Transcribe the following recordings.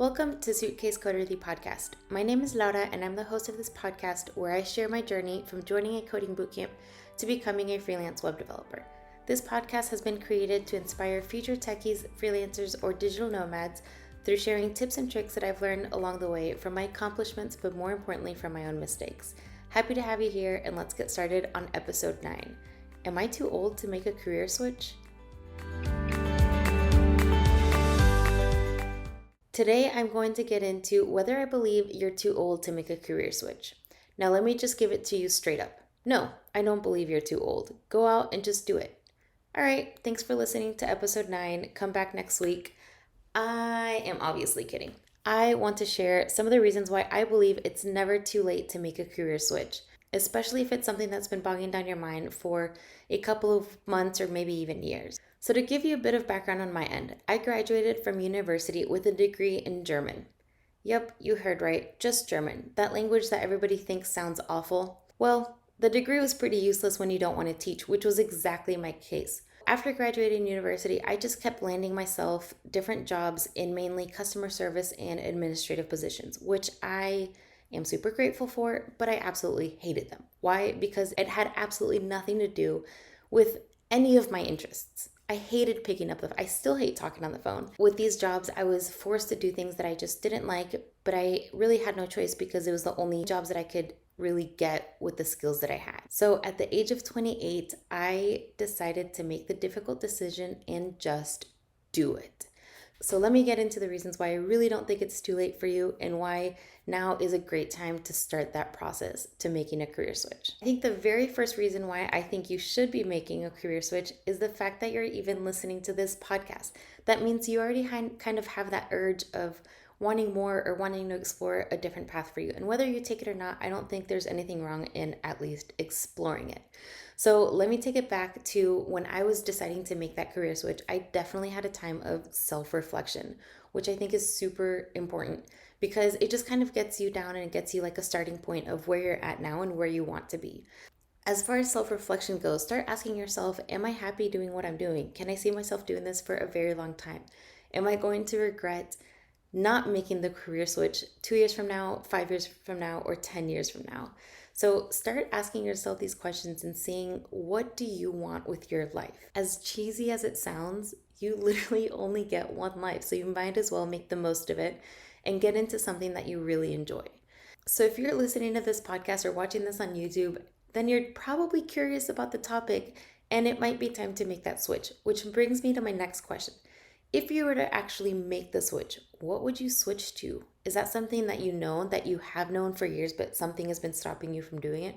Welcome to Suitcase Coder, the podcast. My name is Laura, and I'm the host of this podcast where I share my journey from joining a coding bootcamp to becoming a freelance web developer. This podcast has been created to inspire future techies, freelancers, or digital nomads through sharing tips and tricks that I've learned along the way from my accomplishments, but more importantly, from my own mistakes. Happy to have you here, and let's get started on episode 9. Am I too old to make a career switch? Today, I'm going to get into whether I believe you're too old to make a career switch. Now, let me just give it to you straight up. No, I don't believe you're too old. Go out and just do it. All right, thanks for listening to episode 9. Come back next week. I am obviously kidding. I want to share some of the reasons why I believe it's never too late to make a career switch, especially if it's something that's been bogging down your mind for a couple of months or maybe even years. So to give you a bit of background on my end, I graduated from university with a degree in German. Yep, you heard right, just German, that language that everybody thinks sounds awful. Well, the degree was pretty useless when you don't want to teach, which was exactly my case. After graduating university, I just kept landing myself different jobs in mainly customer service and administrative positions, which I am super grateful for, but I absolutely hated them. Why? Because it had absolutely nothing to do with any of my interests. I hated picking up I still hate talking on the phone. With these jobs, I was forced to do things that I just didn't like, but I really had no choice because it was the only jobs that I could really get with the skills that I had. So at the age of 28, I decided to make the difficult decision and just do it. So let me get into the reasons why I really don't think it's too late for you and why now is a great time to start that process to making a career switch. I think the very first reason why I think you should be making a career switch is the fact that you're even listening to this podcast. That means you already kind of have that urge of wanting more or wanting to explore a different path for you. And whether you take it or not, I don't think there's anything wrong in at least exploring it. So let me take it back to when I was deciding to make that career switch. I definitely had a time of self-reflection, which I think is super important because it just kind of gets you down and it gets you like a starting point of where you're at now and where you want to be. As far as self-reflection goes, start asking yourself, am I happy doing what I'm doing? Can I see myself doing this for a very long time? Am I going to regret not making the career switch 2 years from now, 5 years from now, or 10 years from now? So start asking yourself these questions and seeing, what do you want with your life? As cheesy as it sounds, you literally only get one life, so you might as well make the most of it and get into something that you really enjoy. So if you're listening to this podcast or watching this on YouTube, then you're probably curious about the topic and it might be time to make that switch, which brings me to my next question. If you were to actually make the switch, what would you switch to? Is that something that you know, that you have known for years, but something has been stopping you from doing it?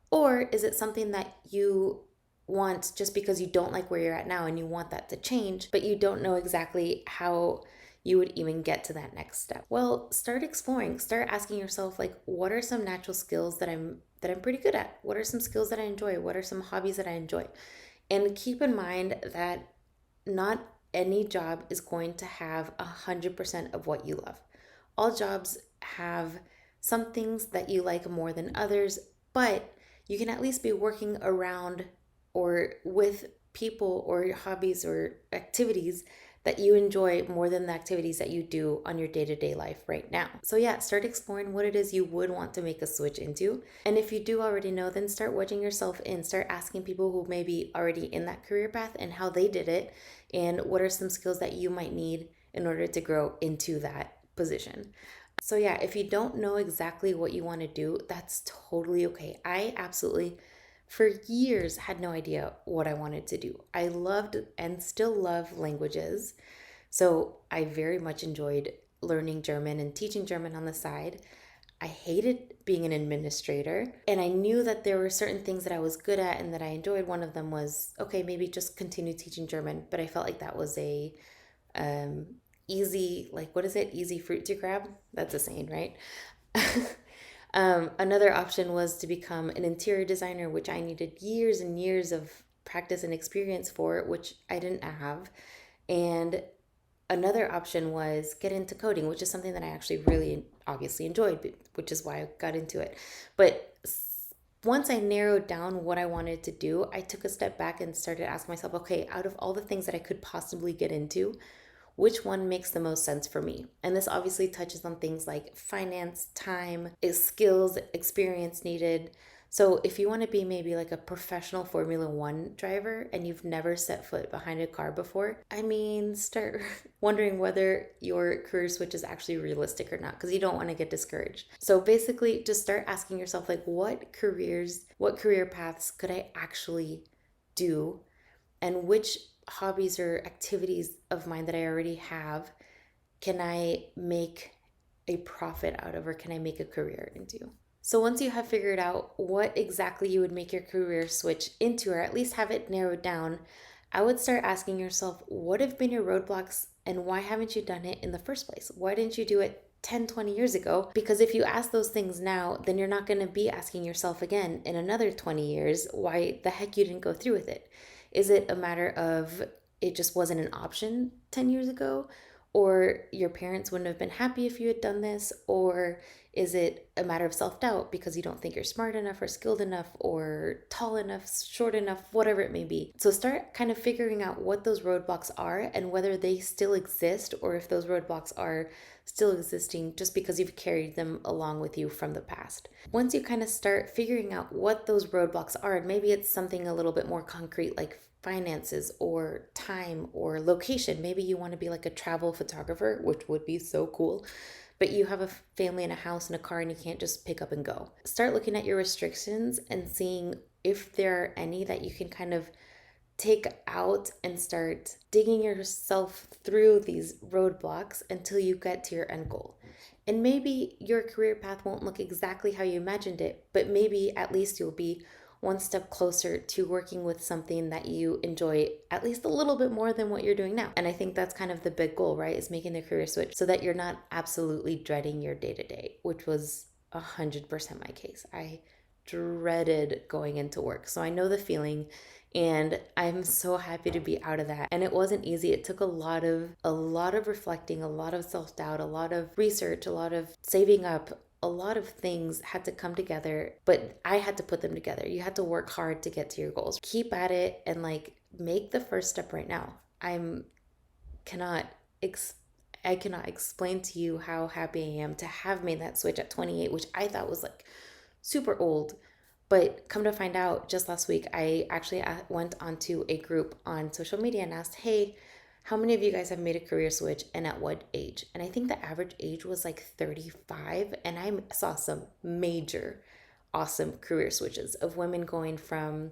Or is it something that you want just because you don't like where you're at now and you want that to change, but you don't know exactly how you would even get to that next step? Well, start exploring. Start asking yourself, like, what are some natural skills that I'm pretty good at? What are some skills that I enjoy? What are some hobbies that I enjoy? And keep in mind that not any job is going to have 100% of what you love. All jobs have some things that you like more than others, but you can at least be working around or with people or hobbies or activities that you enjoy more than the activities that you do on your day-to-day life right now. So yeah, start exploring what it is you would want to make a switch into. And if you do already know, then start wedging yourself in. Start asking people who may be already in that career path and how they did it, and what are some skills that you might need in order to grow into that position. So yeah, if you don't know exactly what you want to do, that's totally okay. I absolutely, for years, had no idea what I wanted to do. I loved and still love languages. So I very much enjoyed learning German and teaching German on the side. I hated being an administrator, and I knew that there were certain things that I was good at and that I enjoyed. One of them was, okay, maybe just continue teaching German, but I felt like that was a easy, like, what is it? Easy fruit to grab? That's a saying, right? Another option was to become an interior designer, which I needed years and years of practice and experience for, which I didn't have. And another option was get into coding, which is something that I actually really obviously enjoyed, which is why I got into it. But once I narrowed down what I wanted to do, I took a step back and started asking myself, okay, out of all the things that I could possibly get into, which one makes the most sense for me. And this obviously touches on things like finance, time, skills, experience needed. So if you want to be maybe like a professional Formula One driver and you've never set foot behind a car before, I mean, start wondering whether your career switch is actually realistic or not, because you don't want to get discouraged. So basically just start asking yourself, like, what career paths could I actually do, and which hobbies or activities of mine that I already have can I make a profit out of, or can I make a career into? So once you have figured out what exactly you would make your career switch into, or at least have it narrowed down, I would start asking yourself, what have been your roadblocks and why haven't you done it in the first place? Why didn't you do it 10, 20 years ago? Because if you ask those things now, then you're not going to be asking yourself again in another 20 years why the heck you didn't go through with it. Is it a matter of it just wasn't an option 10 years ago? Or your parents wouldn't have been happy if you had done this? Or is it a matter of self doubt because you don't think you're smart enough or skilled enough or tall enough, short enough, whatever it may be? So start kind of figuring out what those roadblocks are and whether they still exist, or if those roadblocks are still existing just because you've carried them along with you from the past. Once you kind of start figuring out what those roadblocks are, and maybe it's something a little bit more concrete like finances or time or location. Maybe you want to be like a travel photographer, which would be so cool, but you have a family and a house and a car and you can't just pick up and go. Start looking at your restrictions and seeing if there are any that you can kind of take out and start digging yourself through these roadblocks until you get to your end goal. And maybe your career path won't look exactly how you imagined it, but maybe at least you'll be one step closer to working with something that you enjoy at least a little bit more than what you're doing now. And I think that's kind of the big goal, right? Is making the career switch so that you're not absolutely dreading your day to day, which was 100% my case. I dreaded going into work. So I know the feeling, and I'm so happy to be out of that. And it wasn't easy. It took a lot of reflecting, a lot of self-doubt, a lot of research, a lot of saving up. A lot of things had to come together, but I had to put them together. You had to work hard to get to your goals. Keep at it and like make the first step right now. Cannot I cannot explain to you how happy I am to have made that switch at 28, which I thought was like super old. But come to find out, just last week, I actually went onto a group on social media and asked, hey, how many of you guys have made a career switch and at what age? And I think the average age was like 35. And I saw some major, awesome career switches of women going from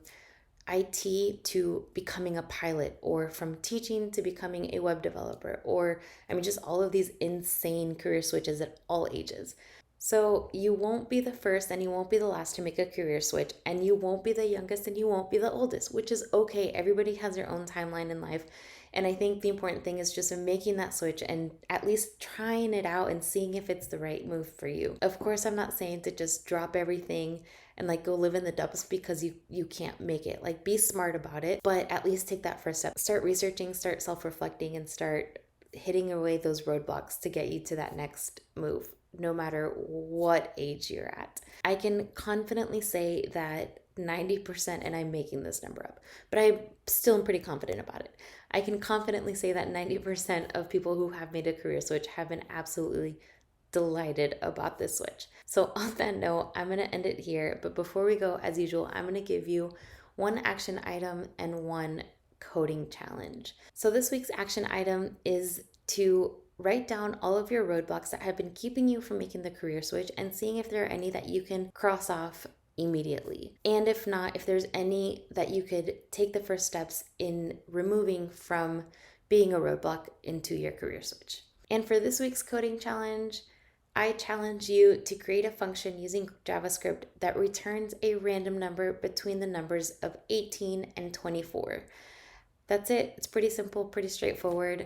IT to becoming a pilot, or from teaching to becoming a web developer, or I mean, just all of these insane career switches at all ages. So you won't be the first and you won't be the last to make a career switch, and you won't be the youngest and you won't be the oldest, which is okay. Everybody has their own timeline in life. And I think the important thing is just making that switch and at least trying it out and seeing if it's the right move for you. Of course, I'm not saying to just drop everything and like go live in the dumps because you can't make it. Like, be smart about it, but at least take that first step. Start researching, start self-reflecting, and start hitting away those roadblocks to get you to that next move, no matter what age you're at. I can confidently say that 90%, and I'm making this number up, but I still am pretty confident about it. I can confidently say that 90% of people who have made a career switch have been absolutely delighted about this switch. So on that note, I'm going to end it here. But before we go, as usual, I'm going to give you one action item and one coding challenge. So this week's action item is to write down all of your roadblocks that have been keeping you from making the career switch and seeing if there are any that you can cross off immediately. And if not, if there's any that you could take the first steps in removing from being a roadblock into your career switch. And for this week's coding challenge, I challenge you to create a function using JavaScript that returns a random number between the numbers of 18 and 24. That's it. It's pretty simple, pretty straightforward.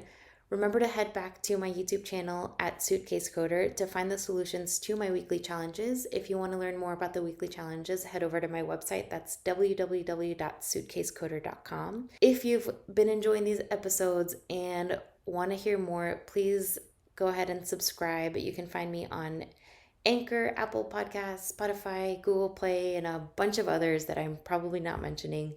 Remember to head back to my YouTube channel at Suitcase Coder to find the solutions to my weekly challenges. If you want to learn more about the weekly challenges, head over to my website. That's www.suitcasecoder.com. If you've been enjoying these episodes and want to hear more, please go ahead and subscribe. You can find me on Anchor, Apple Podcasts, Spotify, Google Play, and a bunch of others that I'm probably not mentioning.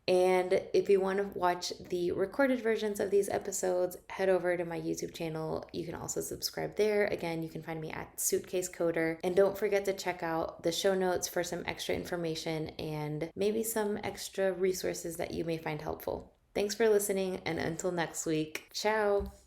And if you want to watch the recorded versions of these episodes, head over to my YouTube channel. You can also subscribe there. Again, you can find me at Suitcase Coder. And don't forget to check out the show notes for some extra information and maybe some extra resources that you may find helpful. Thanks for listening, and until next week, ciao!